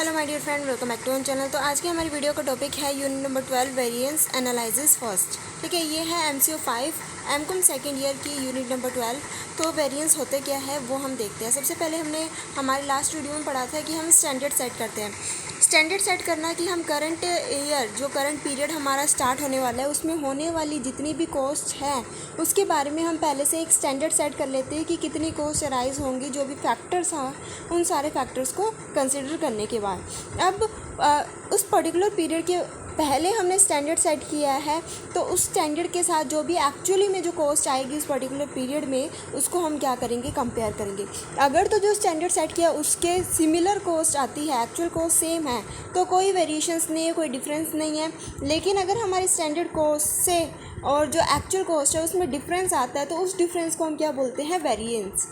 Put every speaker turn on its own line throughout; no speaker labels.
Hello my dear friend, welcome back to our channel. तो आज की हमारी वीडियो का टॉपिक है unit number 12 variance analysis first. ठीक है, ये है MCO 5 एमकॉम सेकेंड ईयर की यूनिट नंबर 12। तो वेरिएंस होते क्या है वो हम देखते हैं। सबसे पहले हमने हमारे लास्ट वीडियो में पढ़ा था कि हम स्टैंडर्ड सेट करते हैं। स्टैंडर्ड सेट करना कि हम करंट ईयर जो करंट पीरियड हमारा स्टार्ट होने वाला है उसमें होने वाली जितनी भी कॉस्ट है उसके बारे में हम पहले से एक स्टैंडर्ड सेट कर लेते हैं कि कितनी कॉस्ट अराइज होंगी, जो भी फैक्टर्स हैं उन सारे फैक्टर्स को कंसिडर करने के बाद। अब उस पर्टिकुलर पीरियड के पहले हमने स्टैंडर्ड सेट किया है, तो उस स्टैंडर्ड के साथ जो भी एक्चुअली में जो कॉस्ट आएगी उस पर्टिकुलर पीरियड में उसको हम क्या करेंगे, कंपेयर करेंगे। अगर तो जो स्टैंडर्ड सेट किया उसके सिमिलर कॉस्ट आती है, एक्चुअल कॉस्ट सेम है, तो कोई वेरिएशंस नहीं है, कोई डिफरेंस नहीं है। लेकिन अगर हमारी स्टैंडर्ड कॉस्ट से और जो एक्चुअल कॉस्ट है उसमें डिफरेंस आता है तो उस डिफरेंस को हम क्या बोलते हैं, वेरिएंस।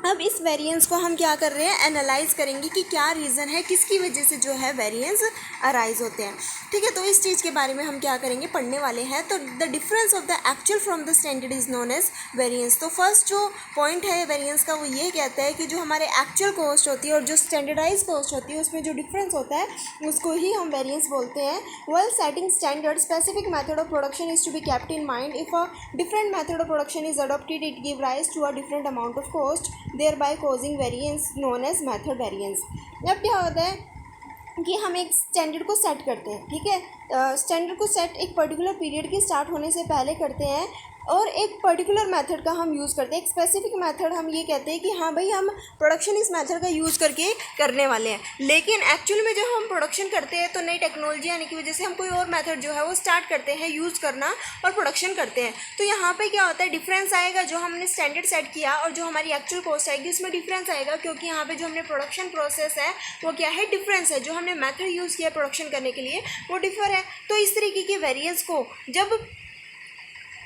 अब इस वेरिएंस को हम क्या कर रहे हैं, एनालाइज करेंगे कि क्या रीज़न है, किसकी वजह से जो है वेरिएंस अराइज होते हैं। ठीक है, तो इस चीज़ के बारे में हम क्या करेंगे, पढ़ने वाले हैं। तो the difference of the actual from the standard is known as variance. तो फर्स्ट जो पॉइंट है वेरिएंस का वो ये कहता है कि जो हमारे एक्चुअल कॉस्ट होती है और जो स्टैंडर्डाइज कॉस्ट होती है उसमें जो डिफरेंस होता है उसको ही हम वेरिएंस बोलते हैं। Well setting standard specific method of production is to be kept in mind. If a different method of production is adopted it give rise to a different amount of cost, thereby causing variance known as method variance। अब क्या होता है कि हम एक standard को set करते हैं। ठीक है, स्टैंडर्ड को सेट एक पर्टिकुलर पीरियड के स्टार्ट होने से पहले करते हैं और एक पर्टिकुलर मेथड का हम यूज़ करते हैं, एक स्पेसिफिक मेथड। हम ये कहते हैं कि हाँ भाई हम प्रोडक्शन इस मेथड का यूज़ करके करने वाले हैं। लेकिन एक्चुअल में जब हम प्रोडक्शन करते हैं तो नई टेक्नोलॉजी आने की वजह से हम कोई और मेथड जो है वो स्टार्ट करते हैं यूज़ करना और प्रोडक्शन करते हैं। तो यहाँ पे क्या होता है, डिफरेंस आएगा। जो हमने स्टैंडर्ड सेट किया और जो हमारी एक्चुअल कॉस्ट आएगी उसमें डिफरेंस आएगा, क्योंकि यहाँ पे जो हमने प्रोडक्शन प्रोसेस है वो क्या है, डिफरेंस है। जो हमने मेथड यूज़ किया प्रोडक्शन करने के लिए वो डिफर है। तो इस तरीके के वेरिएंस को, जब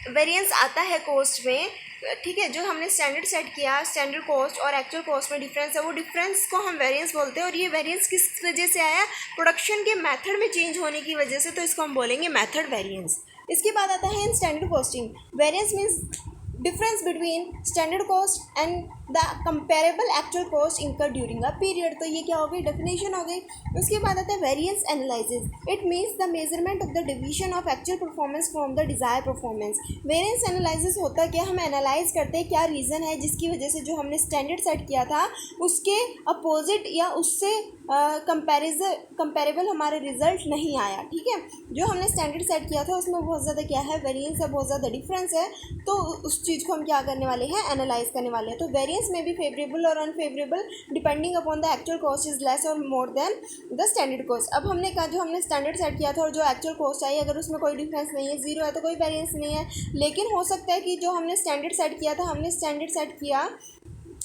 वेरिएंस आता है कॉस्ट में, ठीक है, जो हमने स्टैंडर्ड सेट किया, स्टैंडर्ड कॉस्ट और एक्चुअल कॉस्ट में डिफरेंस है, वो डिफरेंस को हम वेरिएंस बोलते हैं। और ये वेरिएंस किस वजह से आया, प्रोडक्शन के मेथड में चेंज होने की वजह से, तो इसको हम बोलेंगे मेथड वेरिएंस। इसके बाद आता है in standard costing. Variance means difference between standard cost and the comparable actual cost incur during a period. तो ये क्या हो गई, डेफिनेशन हो गई। उसके बाद आता है variance analysis. It means the measurement of the division of actual performance from the desire performance. Variance analysis होता क्या, हम एनालाइज करते हैं क्या रीज़न है जिसकी वजह से जो हमने स्टैंडर्ड सेट किया था उसके अपोजिट या उससे कंपेरेबल हमारा रिजल्ट नहीं आया। ठीक है, जो हमने स्टैंडर्ड सेट किया था उसमें बहुत ज़्यादा क्या है, वेरिएंस है, बहुत ज़्यादा डिफरेंस है। तो उस चीज़ को हम क्या करने वाले हैं, एनालाइज करने वाले हैं। तो वेरिएंस में भी फेवरेबल और unfavourable depending upon the actual cost is less और more than the standard cost. अब हमने कहा जो हमने स्टैंडर्ड सेट किया था और जो एक्चुअल कॉस्ट आई, अगर उसमें कोई डिफरेंस नहीं है, जीरो है, तो कोई वेरिएंस नहीं है। लेकिन हो सकता है कि जो हमने स्टैंडर्ड सेट किया था, हमने स्टैंडर्ड सेट किया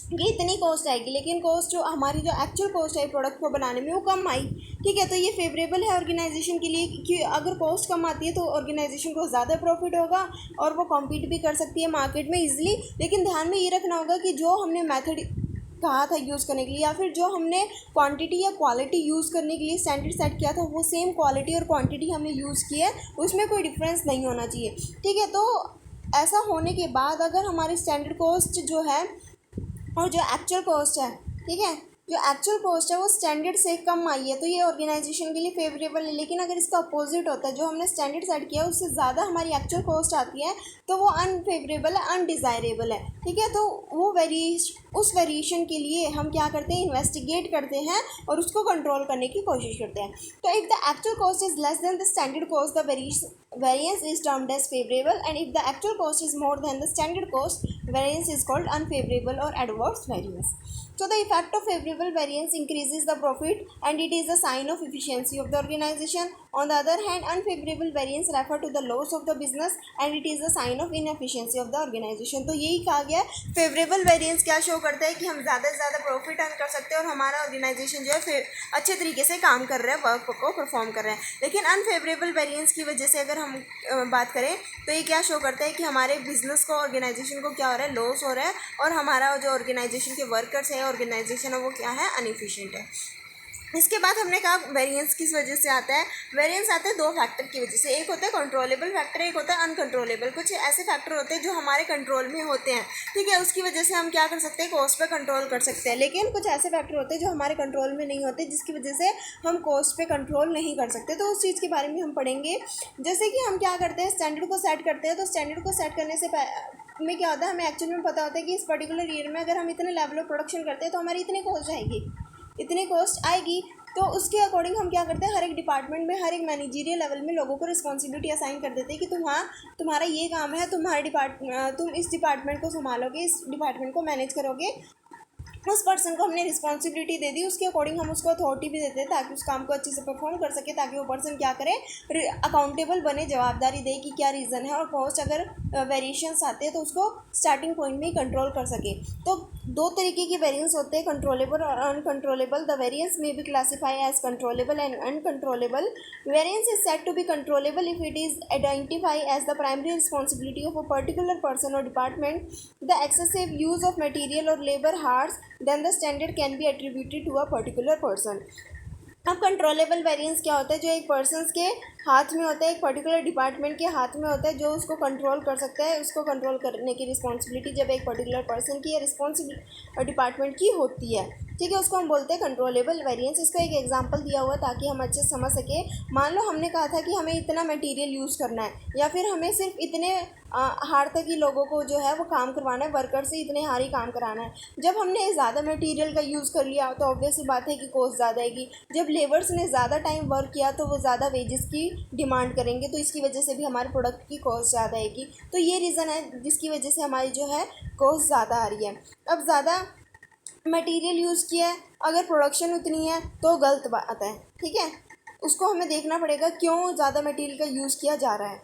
कि इतनी कॉस्ट आएगी, लेकिन कॉस्ट जो हमारी जो एक्चुअल कॉस्ट है प्रोडक्ट को बनाने में वो कम आई। ठीक है, तो ये फेवरेबल है ऑर्गेनाइजेशन के लिए कि अगर कॉस्ट कम आती है तो ऑर्गेनाइजेशन को ज़्यादा प्रॉफिट होगा और वो कॉम्पीट भी कर सकती है मार्केट में ईजिली। लेकिन ध्यान में ये रखना होगा कि जो हमने मेथड कहा था यूज़ करने के लिए, या फिर जो हमने क्वांटिटी या क्वालिटी यूज़ करने के लिए स्टैंडर्ड सेट किया था, वो सेम क्वालिटी और क्वांटिटी हमने यूज़ की है, उसमें कोई डिफरेंस नहीं होना चाहिए। ठीक है, तो ऐसा होने के बाद अगर हमारी स्टैंडर्ड कॉस्ट जो है और जो एक्चुअल कॉस्ट है, ठीक है, जो एक्चुअल कॉस्ट है वो स्टैंडर्ड से कम आई है, तो ये ऑर्गेनाइजेशन के लिए फेवरेबल है। लेकिन अगर इसका अपोजिट होता है, जो हमने स्टैंडर्ड सेट किया उससे ज़्यादा हमारी एक्चुअल कॉस्ट आती है, तो वो अनफेवरेबल है, अनडिज़ायरेबल है। ठीक है, तो वो उस वेरिएशन के लिए हम क्या करते हैं, इन्वेस्टिगेट करते हैं और उसको कंट्रोल करने की कोशिश करते हैं। तो if the actual cost is less than the standard cost, the variance is termed as favorable, and if the actual cost is more than the standard cost, variance is called unfavorable or adverse variance. So the effect of favorable variance increases the profit and it is a sign of efficiency of the organization. On the other hand, unfavorable variance refer to the loss of the business and it is a sign of inefficiency of the organization. तो यही कहा गया है, favourable variance क्या show करता है कि हम ज़्यादा से ज़्यादा प्रॉफिट अर्न कर सकते हैं और हमारा ऑर्गेनाइजेशन जो है फिर अच्छे तरीके से काम कर रहा है, वर्क को परफॉर्म कर रहा है। लेकिन अनफेवरेबल वेरिएंस की वजह से अगर हम बात करें तो ये क्या शो करता है कि हमारे बिजनेस को, ऑर्गेनाइजेशन को क्या हो रहा है, लॉस हो रहा है और हमारा जो ऑर्गेनाइजेशन के वर्कर्स है, ऑर्गेनाइजेशन है, वो क्या है, अनएफिशिएंट है। इसके बाद हमने कहा वेरिएंस किस वजह से आता है। वेरिएंस आते हैं दो फैक्टर की वजह से, एक होता है कंट्रोलेबल फैक्टर, एक होता है अनकंट्रोलेबल। कुछ ऐसे फैक्टर होते हैं जो हमारे कंट्रोल में होते हैं, ठीक है, उसकी वजह से हम क्या कर सकते हैं, कॉस्ट पे कंट्रोल कर सकते हैं। लेकिन कुछ ऐसे फैक्टर होते हैं जो हमारे कंट्रोल में नहीं होते, जिसकी वजह से हम कॉस्ट पे कंट्रोल नहीं कर सकते। तो उस चीज़ के बारे में हम पढ़ेंगे। जैसे कि हम क्या करते हैं, स्टैंडर्ड को सेट करते हैं। तो स्टैंडर्ड को सेट करने से में क्या होता है, हमें एक्चुअली में पता होता है कि इस पर्टिकुलर ईयर में अगर हम इतने लेवल ऑफ प्रोडक्शन करते हैं तो हमारी इतनी कॉस्ट आएगी, इतनी कॉस्ट आएगी। तो उसके अकॉर्डिंग हम क्या करते हैं, हर एक डिपार्टमेंट में, हर एक मैनेजरियल लेवल में लोगों को रिस्पॉन्सिबिलिटी असाइन कर देते हैं कि तुम्हारा ये काम है, तुम इस डिपार्टमेंट को संभालोगे, इस डिपार्टमेंट को मैनेज करोगे। उस पर्सन को हमने रिस्पॉन्सिबिलिटी दे दी, उसके अकॉर्डिंग हम उसको अथॉरिटी भी देते हैं ताकि उस काम को अच्छे से परफॉर्म कर सके, ताकि वो पर्सन क्या करे, अकाउंटेबल बने, जवाबदारी दे कि क्या रीज़न है, और कॉस्ट अगर वेरिएशंस आते हैं तो उसको स्टार्टिंग पॉइंट में ही कंट्रोल कर सके। तो दो तरीके के वेरिएंस होते हैं, कंट्रोलेबल और uncontrollable. The variance may be classify as controllable and uncontrollable. Variance is said to be controllable if it is identify as the primary responsibility of a particular person और department, the excessive use of material और labour hours, then the standard can be attributed to a particular person। अब controllable variance क्या होता है, जो एक person के हाथ में होता है, एक पर्टिकुलर डिपार्टमेंट के हाथ में होता है, जो उसको कंट्रोल कर सकता है। उसको कंट्रोल करने की रिस्पॉन्सिबिलिटी जब एक पर्टिकुलर पर्सन की या रिस्पॉन्सिबिलिटी डिपार्टमेंट की होती है, ठीक है, उसको हम बोलते हैं कंट्रोलेबल वेरिएंस। इसका एक एग्जांपल दिया हुआ ताकि हम अच्छे से समझ सके। मान लो हमने कहा था कि हमें इतना मटेरियल यूज़ करना है, या फिर हमें सिर्फ इतने हार तक ही लोगों को जो है वो काम करवाना है, वर्कर से इतने हार ही काम कराना है। जब हमने ज़्यादा मटेरियल का यूज़ कर लिया तो ऑब्वियस सी बात है कि कॉस्ट ज़्यादा आएगी। जब लेबर्स ने ज़्यादा टाइम वर्क किया तो वो ज़्यादा वेजेस की डिमांड करेंगे, तो इसकी वजह से भी हमारे प्रोडक्ट की कॉस्ट ज़्यादा आएगी। तो ये रीज़न है जिसकी वजह से हमारी जो है कॉस्ट ज़्यादा आ रही है। अब ज़्यादा मटेरियल यूज़ किया है, अगर प्रोडक्शन उतनी है तो गलत बात है, ठीक है, उसको हमें देखना पड़ेगा क्यों ज़्यादा मटेरियल का यूज़ किया जा रहा है।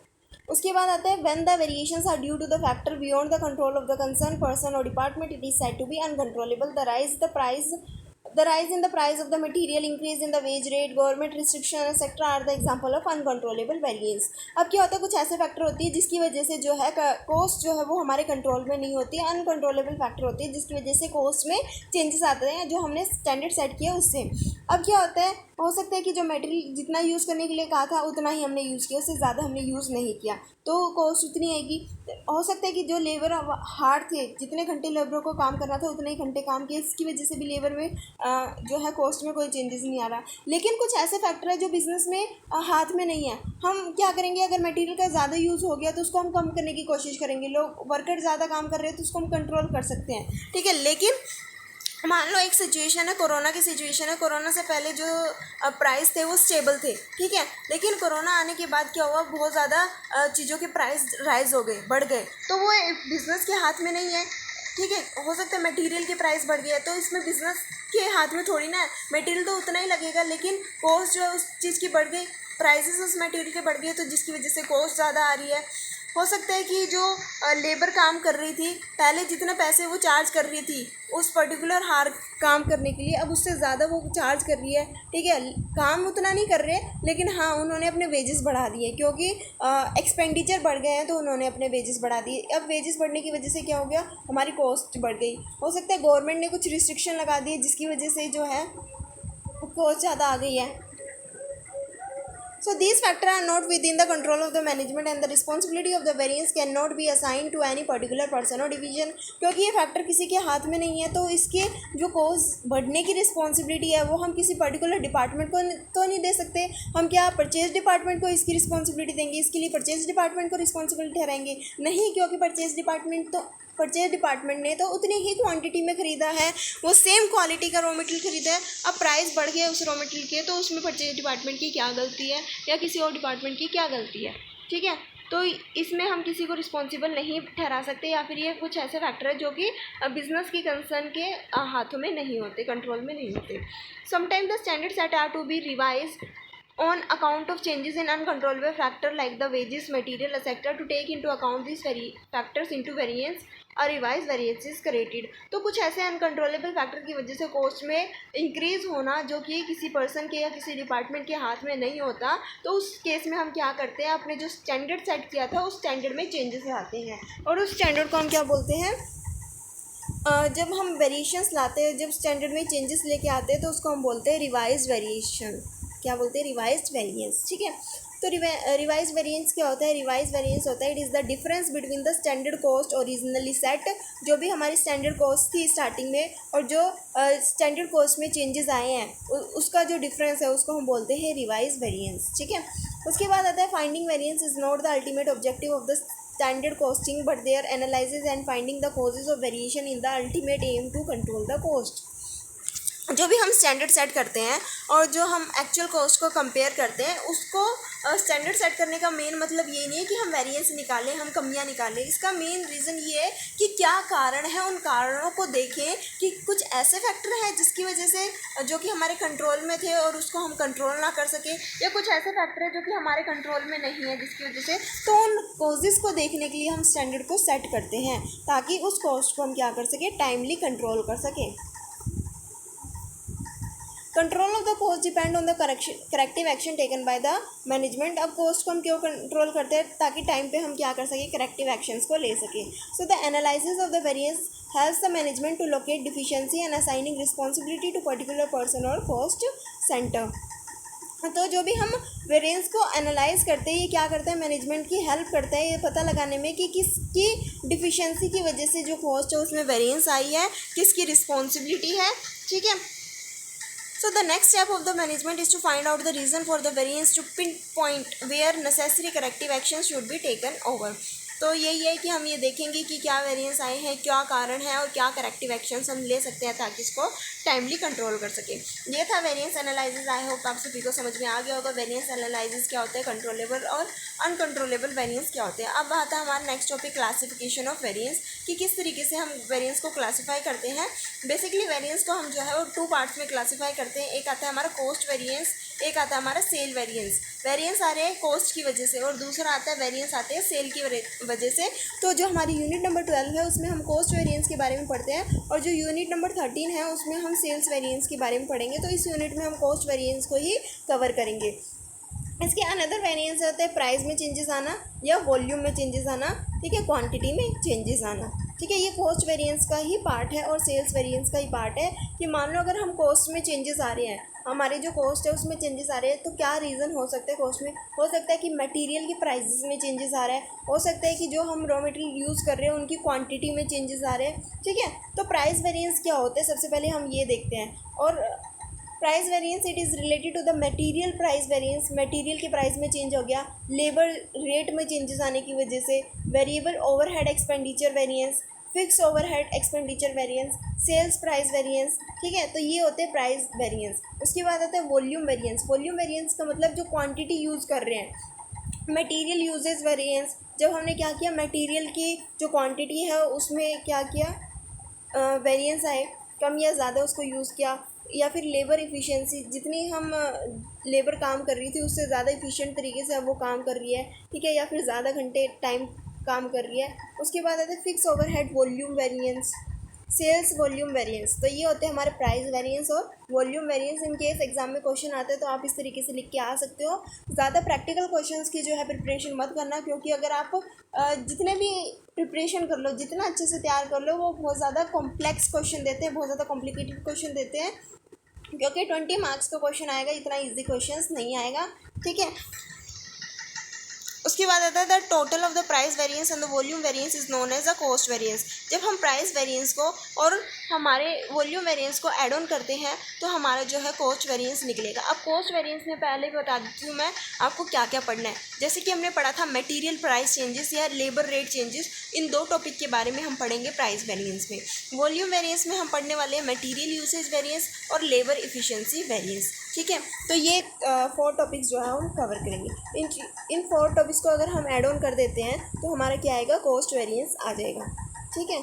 उसके बाद आता है when the variations are due to the factor beyond the control of the concern person और department, it is said to be uncontrollable. The rise in the price of the material, increase in the wage rate, government restriction etc. are the example of uncontrollable variance। अब क्या होता है, कुछ ऐसे factor होती है जिसकी वजह से जो है कॉस्ट जो है वो हमारे कंट्रोल में नहीं होती है। अनकंट्रोलेबल फैक्टर होती है जिसकी वजह से कॉस्ट में चेंजेस आते हैं जो हमने स्टैंडर्ड सेट किया उससे। अब क्या होता है, हो सकता है कि जो मटेरियल जितना यूज़ करने के लिए कहा था उतना ही हमने यूज़ किया, उससे ज़्यादा हमने यूज़ नहीं किया, तो कॉस्ट उतनी आएगी। हो सकता है कि जो लेबर हार्ड थे, जितने घंटे लेबरों को काम करना था उतने ही घंटे काम किए, इसकी वजह से भी लेबर में जो है कॉस्ट में कोई चेंजेस नहीं आ रहा। लेकिन कुछ ऐसे फैक्टर है जो बिज़नेस में हाथ में नहीं है। हम क्या करेंगे, अगर मटेरियल का ज़्यादा यूज़ हो गया तो उसको हम कम करने की कोशिश करेंगे। लोग वर्कर ज़्यादा काम कर रहे हैं तो उसको हम कंट्रोल कर सकते हैं, ठीक है। लेकिन मान लो एक सिचुएशन है, कोरोना की सिचुएशन है, कोरोना से पहले जो प्राइस थे वो स्टेबल थे, ठीक है, लेकिन कोरोना आने के बाद क्या हुआ, बहुत ज़्यादा चीज़ों के प्राइस राइज हो गए, बढ़ गए, तो वो बिज़नेस के हाथ में नहीं है, ठीक है। हो सकता है मटेरियल के प्राइस बढ़ गया है तो इसमें बिज़नेस के हाथ में थोड़ी ना है, मटेरियल तो उतना ही लगेगा, लेकिन कॉस्ट जो है उस चीज़ की बढ़ गई, प्राइसेस उस मटेरियल के बढ़ गए, तो जिसकी वजह से कॉस्ट ज़्यादा आ रही है। हो सकता है कि जो लेबर काम कर रही थी पहले, जितने पैसे वो चार्ज कर रही थी उस पर्टिकुलर हार काम करने के लिए, अब उससे ज़्यादा वो चार्ज कर रही है, ठीक है, काम उतना नहीं कर रहे, लेकिन हाँ उन्होंने अपने वेजेस बढ़ा दिए क्योंकि एक्सपेंडिचर बढ़ गए हैं तो उन्होंने अपने वेजेस बढ़ा दिए। अब वेजेस बढ़ने की वजह से क्या हो गया, हमारी कॉस्ट बढ़ गई। हो सकता है गवर्नमेंट ने कुछ रिस्ट्रिक्शन लगा दिए जिसकी वजह से जो है कॉस्ट ज़्यादा आ गई है। So these factors are not within the control of the management and the responsibility of the variance cannot be assigned to any particular person or division। क्योंकि ये फैक्टर किसी के हाथ में नहीं है तो इसके जो कॉस्ट बढ़ने की रिस्पॉन्सिबिलिटी है वो हम किसी पर्टिकुलर डिपार्टमेंट को तो नहीं दे सकते। हम क्या परचेज डिपार्टमेंट को इसकी रिस्पॉन्सिबिलिटी देंगे, इसके लिए परचेज डिपार्टमेंट को रिस्पॉन्सिबिलिटी ठहराएंगे? नहीं, क्योंकि परचेज डिपार्टमेंट ने तो उतनी ही क्वांटिटी में ख़रीदा है, वो सेम क्वालिटी का रॉ मटेरियल ख़रीदा है। अब प्राइस बढ़ गया उस रॉ मटेरियल के, तो उसमें परचेज डिपार्टमेंट की क्या गलती है या किसी और डिपार्टमेंट की क्या गलती है, ठीक है। तो इसमें हम किसी को रिस्पॉन्सिबल नहीं ठहरा सकते, या फिर ये कुछ ऐसे फैक्टर है जो कि बिजनेस की कंसर्न के हाथों में नहीं होते, कंट्रोल में नहीं होते। Sometime the standard set are to be revise on account of changes in uncontrollable factor like the wages, material etc. to take into account these factors into variance, a revised variance is created। तो कुछ ऐसे uncontrollable factor की वजह से cost में increase होना जो कि किसी पर्सन के या किसी डिपार्टमेंट के हाथ में नहीं होता, तो उस केस में हम क्या करते हैं, अपने जो स्टैंडर्ड सेट किया था उस स्टैंडर्ड में चेंजेस आते हैं, और उस स्टैंडर्ड को हम क्या बोलते हैं, जब हम वेरिएशंस लाते हैं, जब स्टैंडर्ड में चेंजेस लेके आते हैं तो उसको हम बोलते हैं रिवाइज्ड वेरिएशन। क्या बोलते हैं? Revised variance. ठीक है, तो रिवाइज वेरिएंस क्या होता है? रिवाइज वेरिएंस होता है it is the difference between the standard cost originally set, जो भी हमारी स्टैंडर्ड कॉस्ट थी स्टार्टिंग में और जो स्टैंडर्ड कॉस्ट में चेंजेस आए हैं उसका जो डिफरेंस है उसको हम बोलते हैं रिवाइज वेरिएंस। ठीक है, उसके बाद आता है finding variance is not the ultimate objective of the standard costing but their analysis and finding the causes of variation in the ultimate aim to control the cost। जो भी हम स्टैंडर्ड सेट करते हैं और जो हम एक्चुअल कॉस्ट को compare करते हैं उसको स्टैंडर्ड सेट करने का मेन मतलब ये नहीं है कि हम वेरिएंस निकालें, हम कमियां निकालें। इसका मेन रीज़न ये है कि क्या कारण है, उन कारणों को देखें कि कुछ ऐसे फैक्टर हैं जिसकी वजह से जो कि हमारे कंट्रोल में थे और उसको हम कंट्रोल ना कर सके, या कुछ ऐसे फैक्टर है जो कि हमारे कंट्रोल में नहीं है जिसकी वजह से, तो उन कॉजेज़ को देखने के लिए हम स्टैंडर्ड को सेट करते हैं ताकि उस कॉस्ट को हम क्या कर सकें? टाइमली कंट्रोल कर सकें। Control of the cost depend on the corrective action taken by the management. अब कॉस्ट को हम क्यों कंट्रोल करते हैं? ताकि टाइम पे हम क्या कर सकें? करेक्टिव एक्शंस को ले सकें। So the analysis of the variance helps the management to locate deficiency and assigning responsibility to particular person और कॉस्ट सेंटर। तो जो भी हम वेरिएंस को एनालाइज करते हैं ये क्या करता है? मैनेजमेंट की हेल्प करता है ये पता लगाने में कि किसकी डिफिशिएंसी की वजह से जो कॉस्ट है उसमें वेरिएंस आई है, किसकी रिस्पॉन्सिबिलिटी है। ठीक है, so the next step of the management is to find out the reason for the variance to pinpoint where necessary corrective actions should be taken over। तो यही है कि हम ये देखेंगे कि क्या वेरिएंस आए हैं, क्या कारण है और क्या करेक्टिव एक्शंस हम ले सकते हैं ताकि इसको टाइमली कंट्रोल कर सकें। ये था वेरिएंस एनालिसिस। आई होप आप सभी को समझ में आ गया होगा वेरिएंस एनालिसिस क्या होता है, कंट्रोलेबल और अनकंट्रोलेबल वेरिएंस क्या होते हैं। अब आता है हमारा next topic classification of variance, कि किस तरीके से हम वेरिएंस को क्लासीफाई करते हैं। बेसिकली वेरिएंस को हम जो है वो 2 पार्ट्स में क्लासीफाई करते हैं। एक आता है हमारा कॉस्ट वेरिएंस, एक आता है हमारा सेल वेरिएंस। वेरिएंस आ रहे हैं कॉस्ट की वजह से और दूसरा आता है वेरिएंस आते हैं सेल की वजह से। तो जो हमारी यूनिट नंबर 12 है उसमें हम कॉस्ट वेरिएंस के बारे में पढ़ते हैं और जो यूनिट नंबर 13 है उसमें हम सेल्स वेरिएंस के बारे में पढ़ेंगे। तो इस यूनिट में हम कॉस्ट वेरिएंस को ही कवर करेंगे। इसके अनदर वेरिएंस होते हैं प्राइस में चेंजेस आना या वॉल्यूम में चेंजेस आना। ठीक है, क्वांटिटी में चेंजेस आना। ठीक है, ये कॉस्ट वेरिएंस का ही पार्ट है और सेल्स वेरिएंस का ही पार्ट है कि मान लो अगर हम कॉस्ट में चेंजेस आ रहे हैं, हमारे जो कॉस्ट है उसमें चेंजेस आ रहे हैं, तो क्या रीज़न हो सकता है कॉस्ट में? हो सकता है कि मटेरियल की प्राइसेस में चेंजेस आ रहा है, हो सकता है कि जो हम रॉ मटेरियल यूज़ कर रहे हैं उनकी क्वांटिटी में चेंजेस आ रहे हैं। ठीक है, तो प्राइस वेरिएंस क्या होते हैं सबसे पहले हम ये देखते हैं। और price variance it is related to the material price variance. Material के प्राइस में चेंज हो गया, लेबर रेट में चेंजेस आने की वजह से, variable overhead expenditure variance, fix overhead expenditure variance, sales price variance. ठीक है, तो ये होते हैं प्राइस वेरिएंस। उसके बाद आता है वॉल्यूम वेरिएंस। वॉल्यूम वेरिएंस का मतलब जो क्वांटिटी यूज़ कर रहे हैं। मटेरियल यूजेस वेरिएंस, जब हमने क्या किया मटेरियल की जो क्वांटिटी है उसमें क्या किया वेरिएंस आए, कम या ज़्यादा उसको यूज़ किया, या फिर लेबर इफ़िशिएंसी, जितनी हम लेबर काम कर रही थी उससे ज़्यादा इफ़िशिएंट तरीके से अब वो काम कर रही है। ठीक है, या फिर ज़्यादा घंटे टाइम काम कर रही है। उसके बाद आता है fix overhead volume variance, sales volume variance. तो ये होते हैं हमारे प्राइस वेरिएंस और volume variance. In case exam में क्वेश्चन आते हैं तो आप इस तरीके से लिख के आ सकते हो। ज़्यादा प्रैक्टिकल क्वेश्चंस की जो है प्रिपरेशन मत करना, क्योंकि अगर आप जितने भी प्रिपरेशन कर लो, जितना अच्छे से तैयार कर लो, वो बहुत ज़्यादा कॉम्प्लेक्स क्वेश्चन देते हैं, बहुत ज़्यादा कॉम्प्लिकेटेड क्वेश्चन देते हैं, क्योंकि 20 मार्क्स का क्वेश्चन आएगा, इतना इजी क्वेश्चंस नहीं आएगा। ठीक है, उसके बाद आता है the total of the price variance and the volume variance is known as the cost variance. जब हम प्राइस वेरिएंस को और हमारे वॉल्यूम वेरिएंस को ऐड ऑन करते हैं तो हमारा जो है कॉस्ट वेरिएंस निकलेगा। अब कॉस्ट वेरिएंस में पहले भी बता देती हूँ मैं आपको क्या क्या पढ़ना है। जैसे कि हमने पढ़ा था मटेरियल प्राइस चेंजेस या लेबर रेट चेंजेस, इन 2 टॉपिक के बारे में हम पढ़ेंगे प्राइस वेरिएंस में। वॉल्यूम वेरिएंस में हम पढ़ने वाले हैं मटेरियल यूसेज वेरिएंस और लेबर इफिशिएंसी वेरिएंस। ठीक है, तो ये 4 टॉपिक्स जो है हम कवर करेंगे। इन 4 टॉपिक्स को अगर हम ऐड ऑन कर देते हैं तो हमारा क्या आएगा? कॉस्ट वेरिएंस आ जाएगा। ठीक है,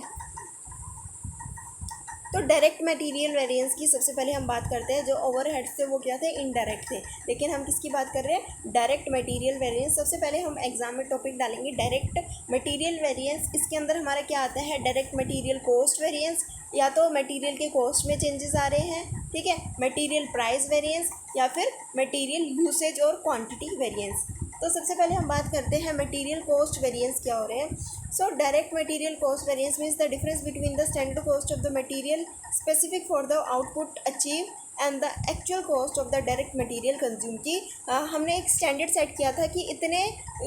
तो डायरेक्ट मटेरियल वेरिएंस की सबसे पहले हम बात करते हैं। जो ओवरहेड्स थे वो क्या थे? इनडायरेक्ट थे, लेकिन हम किसकी बात कर रहे हैं? Direct material variance. सबसे पहले हम एग्जाम में टॉपिक डालेंगे डायरेक्ट मटेरियल वेरिएंस। इसके अंदर हमारा क्या आता है? डायरेक्ट मटेरियल कॉस्ट वेरिएंस, या तो मटेरियल के कॉस्ट में चेंजेस आ रहे हैं, ठीक है, मटेरियल प्राइस वेरिएंस, या फिर मटेरियल यूसेज और क्वांटिटी वेरिएंस। तो सबसे पहले हम बात करते हैं मटेरियल कॉस्ट वेरिएंस क्या हो रहे हैं। So direct material cost variance means the difference between the standard cost of the material specific for the output achieve and the actual cost of the direct material consume की। हमने एक standard set किया था कि इतने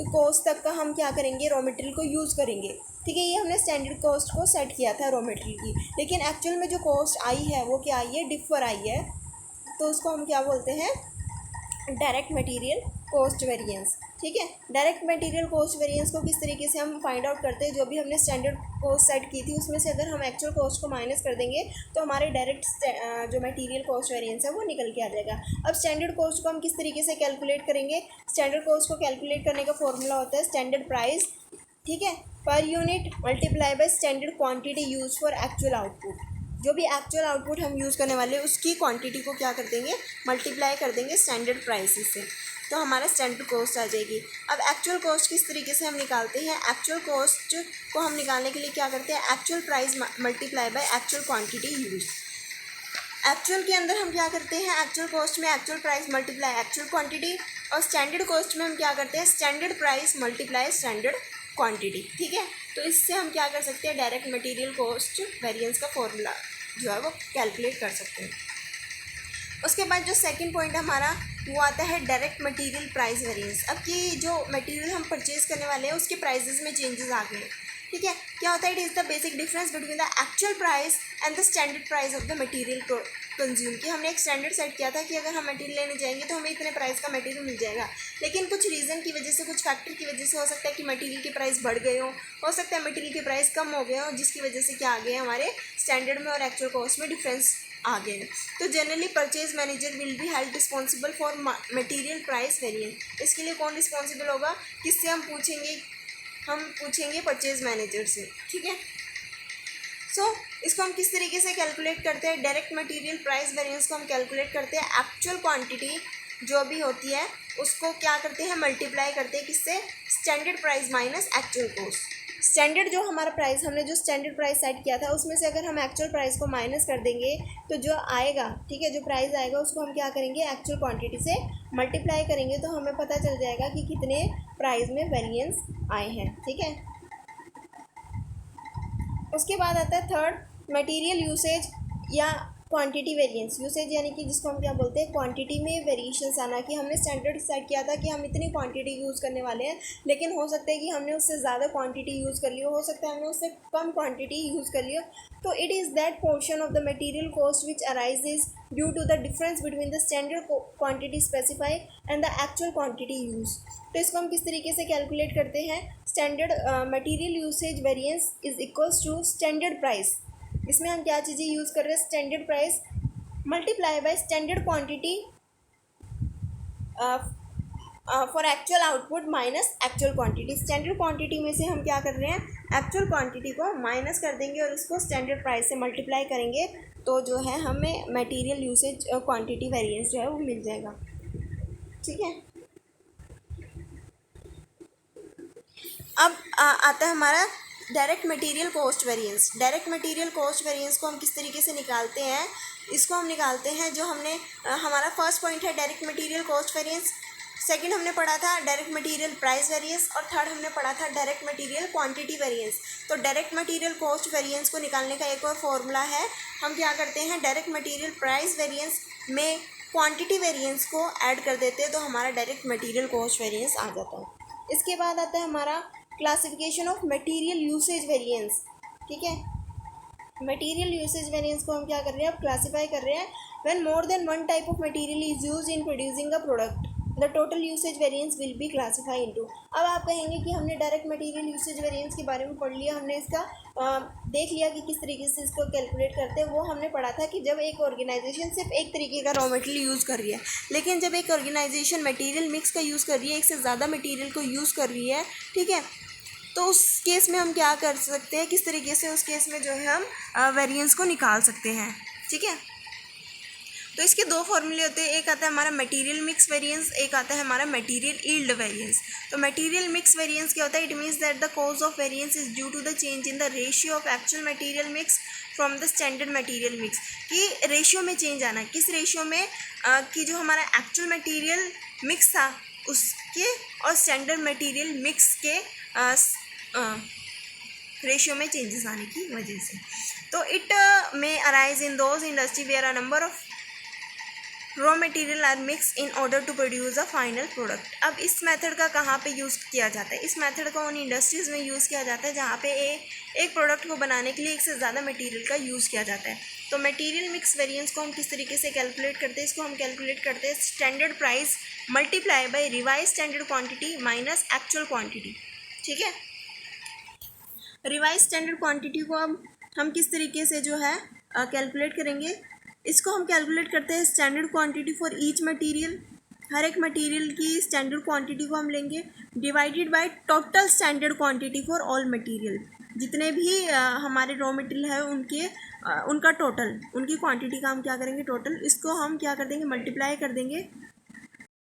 cost तक का हम क्या करेंगे, रॉ मटेरियल को यूज़ करेंगे, ठीक है। ये हमने स्टैंडर्ड कॉस्ट को सेट किया था रॉ मटेरियल की, लेकिन एक्चुअल में जो कॉस्ट आई है वो क्या आई है, डिफर आई है। तो उसको हम क्या बोलते हैं, डायरेक्ट मटेरियल कॉस्ट वेरिएंस, ठीक है। डायरेक्ट मटेरियल कॉस्ट वेरिएंस को किस तरीके से हम फाइंड आउट करते हैं, जो भी हमने स्टैंडर्ड कॉस्ट सेट की थी उसमें से अगर हम एक्चुअल कॉस्ट को माइनस कर देंगे तो हमारे डायरेक्ट जो मटेरियल कॉस्ट वेरिएंस है वो निकल के आ जाएगा। अब स्टैंडर्ड कॉस्ट को हम किस तरीके से कैलकुलेट करेंगे, स्टैंडर्ड कॉस्ट को कैलकुलेट करने का फॉर्मूला होता है स्टैंडर्ड प्राइस, ठीक है, per unit multiply by standard quantity use for actual output. जो भी एक्चुअल आउटपुट हम यूज़ करने वाले हैं उसकी क्वांटिटी को क्या कर देंगे, मल्टीप्लाई कर देंगे स्टैंडर्ड प्राइसेस से, तो हमारा स्टैंडर्ड कॉस्ट आ जाएगी। अब एक्चुअल कॉस्ट किस तरीके से हम निकालते हैं, एक्चुअल कॉस्ट को हम निकालने के लिए क्या करते हैं, actual price multiply by actual quantity use. Actual के अंदर हम क्या करते हैं, एक्चुअल कॉस्ट में actual price multiply actual quantity, और स्टैंडर्ड कॉस्ट में हम क्या करते हैं, standard price multiply standard quantity, ठीक है। तो इससे हम क्या कर सकते हैं, डायरेक्ट मटेरियल कॉस्ट वेरिएंस का फॉर्मूला जो है वो कैलकुलेट कर सकते हैं। उसके बाद जो सेकंड पॉइंट हमारा वो आता है डायरेक्ट मटेरियल प्राइस वेरिएंस। अब कि जो मटेरियल हम परचेज करने वाले हैं उसके प्राइसेस में चेंजेस आ गए, ठीक है। क्या होता है, it is the basic difference between the actual price and the standard price of the material consume. कि हमने एक स्टैंडर्ड सेट किया था कि अगर हम मटेरियल लेने जाएंगे तो हमें इतने प्राइस का मटेरियल मिल जाएगा, लेकिन कुछ रीज़न की वजह से, कुछ फैक्टर की वजह से हो सकता है कि मटेरियल के प्राइस बढ़ गए हो सकता है मटेरियल के प्राइस कम हो गए हो, जिसकी वजह से क्या आ गए हमारे स्टैंडर्ड में और एक्चुअल कॉस्ट में डिफरेंस आ गए। तो generally purchase manager will be held responsible for material price variance. इसके लिए कौन रिस्पॉन्सिबल होगा, किससे हम पूछेंगे परचेज मैनेजर से, ठीक है। इसको हम किस तरीके से कैलकुलेट करते हैं, डायरेक्ट मटेरियल प्राइस वेरिएंस को हम कैलकुलेट करते हैं एक्चुअल क्वांटिटी जो भी होती है उसको क्या करते हैं, मल्टीप्लाई करते हैं किससे, standard price minus actual cost. Standard जो हमारा प्राइस, हमने जो स्टैंडर्ड प्राइस सेट किया था उसमें से अगर हम एक्चुअल प्राइस को माइनस कर देंगे तो जो आएगा, ठीक है, जो प्राइस आएगा उसको हम क्या करेंगे, एक्चुअल क्वांटिटी से मल्टीप्लाई करेंगे, तो हमें पता चल जाएगा कि कितने प्राइस में वेरिएंस आए हैं, ठीक है। उसके बाद आता है थर्ड, मटेरियल यूसेज या क्वांटिटी वेरिएंस। यूसेज यानी कि जिसको हम क्या बोलते हैं, क्वांटिटी में वेरिएशंस आना। कि हमने स्टैंडर्ड सेट किया था कि हम इतनी क्वांटिटी यूज़ करने वाले हैं, लेकिन हो सकता है कि हमने उससे ज़्यादा क्वांटिटी यूज़ कर ली हो सकता है हमने उससे कम क्वांटिटी यूज़ कर ली हो। तो it is that portion of the material cost which arises due to the difference between the standard quantity specify and the actual quantity use. तो इसको हम किस तरीके से कैलकुलेट करते हैं, standard material usage variance is equals to standard price. इसमें हम क्या चीज़ें यूज़ कर रहे हैं, standard price multiply by standard quantity for actual output minus actual quantity. Standard quantity में से हम क्या कर रहे हैं, एक्चुअल क्वांटिटी को माइनस कर देंगे और उसको स्टैंडर्ड प्राइस से मल्टीप्लाई करेंगे, तो जो है हमें मटेरियल यूसेज क्वांटिटी वेरिएंस जो है वो मिल जाएगा, ठीक है। अब आता है हमारा direct material cost variance. Direct material cost variance को हम किस तरीके से निकालते हैं, इसको हम निकालते हैं, जो हमने हमारा फर्स्ट पॉइंट है direct material cost variance, second हमने पढ़ा था डायरेक्ट मटेरियल प्राइस वेरिएंस, और थर्ड हमने पढ़ा था डायरेक्ट मटेरियल क्वांटिटी वेरिएंस। तो डायरेक्ट मटेरियल कॉस्ट वेरिएंस को निकालने का एक और फॉर्मूला है, हम क्या करते हैं, डायरेक्ट मटेरियल प्राइस वेरिएंस में क्वांटिटी वेरिएंस को ऐड कर देते हैं, तो हमारा डायरेक्ट मटेरियल कॉस्ट वेरिएंस आ जाता है। इसके बाद आता है हमारा classification of material usage variance, ठीक है। मटेरियल यूसेज वेरिएंस को हम क्या कर रहे हैं, अब क्लासीफाई कर रहे हैं, when more than one type of material is used in producing a product the total usage variance will be classify into. अब आप कहेंगे कि हमने डायरेक्ट मटेरियल यूसेज वेरिएंस के बारे में पढ़ लिया, हमने इसका देख लिया कि किस तरीके से इसको कैलकुलेट करते हैं। वो हमने पढ़ा था कि जब एक ऑर्गेनाइजेशन सिर्फ एक तरीके का रॉ मटेरियल यूज़ कर रही है, लेकिन जब एक ऑर्गेनाइजेशन मटेरियल मिक्स का यूज़ कर रही है, एक से ज़्यादा मटेरियल को यूज़ कर रही है, ठीक है, तो उस केस में हम क्या कर सकते हैं, किस तरीके से उस केस में जो है हम वेरिएंस को निकाल सकते हैं, ठीक है। तो इसके दो फॉर्मूले होते हैं, एक आता है हमारा मटेरियल मिक्स वेरिएंस, एक आता है हमारा मटेरियल यील्ड वेरिएंस। तो मटेरियल मिक्स वेरिएंस क्या होता है, it means that the cause of variance is due to the change in the ratio of actual material mix from the standard material mix. कि ratio में change आना, किस ratio में, कि जो हमारा एक्चुअल मटेरियल मिक्स था उसके और स्टैंडर्ड मटेरियल मिक्स के रेशियो में चेंजेस आने की वजह से। तो it may arise in those industry where a number of raw material are mix in order to produce a final product. अब इस मेथड का कहाँ पे यूज़ किया जाता है? इस मेथड का उन इंडस्ट्रीज़ में यूज़ किया जाता है जहाँ पे एक प्रोडक्ट को बनाने के लिए एक से ज़्यादा मटेरियल का यूज़ किया जाता है। तो मटेरियल मिक्स वेरिएंस को हम किस तरीके से कैलकुलेट करते हैं? इसको हम कैलकुलेट करते हैं standard price multiply bye revise standard quantity minus actual quantity. ठीक है, रिवाइज स्टैंडर्ड क्वांटिटी को अब हम किस तरीके से जो है कैलकुलेट करेंगे? इसको हम कैलकुलेट करते हैं standard quantity for each material. हर एक मटेरियल की स्टैंडर्ड क्वांटिटी को हम लेंगे divided by total standard quantity for all material. जितने भी हमारे रॉ मटेरियल है उनका टोटल, उनकी क्वांटिटी का हम क्या करेंगे? टोटल। इसको हम क्या कर देंगे? मल्टीप्लाई कर देंगे